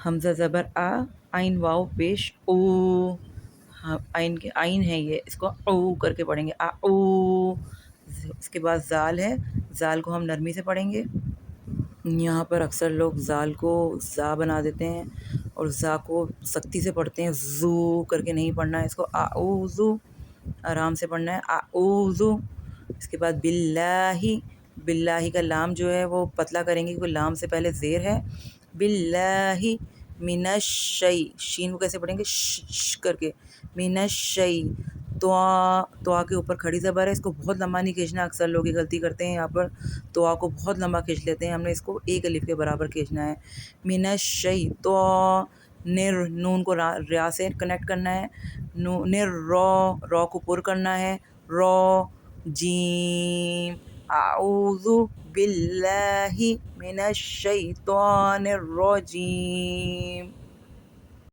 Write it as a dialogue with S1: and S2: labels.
S1: حمزہ زبر آ، عین واو پیش او، ہاں آئین ہے یہ، اس کو او کر کے پڑھیں گے، آ او۔ اس کے بعد زال ہے، زال کو ہم نرمی سے پڑھیں گے۔ یہاں پر اکثر لوگ زال کو زا بنا دیتے ہیں اور زا کو سختی سے پڑھتے ہیں، زو کر کے نہیں پڑھنا ہے اس کو، اعوذو آرام سے پڑھنا ہے، اعوذو۔ اس کے بعد باللہ، باللہ کا لام جو ہے وہ پتلا کریں گے کیونکہ لام سے پہلے زیر ہے، باللہ من الشی، شین کو کیسے پڑھیں گے، ش کر کے، من الشی، توا کے اوپر کھڑی زبر ہے، اس کو بہت لمبا نہیں کھینچنا، اکثر لوگ یہ غلطی کرتے ہیں، یہاں پر توا کو بہت لمبا کھینچ لیتے ہیں، ہم نے اس کو ایک الف کے برابر کھینچنا ہے، من الشی تو، نر، نون کو ریا سے کنیکٹ کرنا ہے، نر رو کو پر کرنا ہے، رو، جیم، اعوذ باللہ من الشیطان الرجیم۔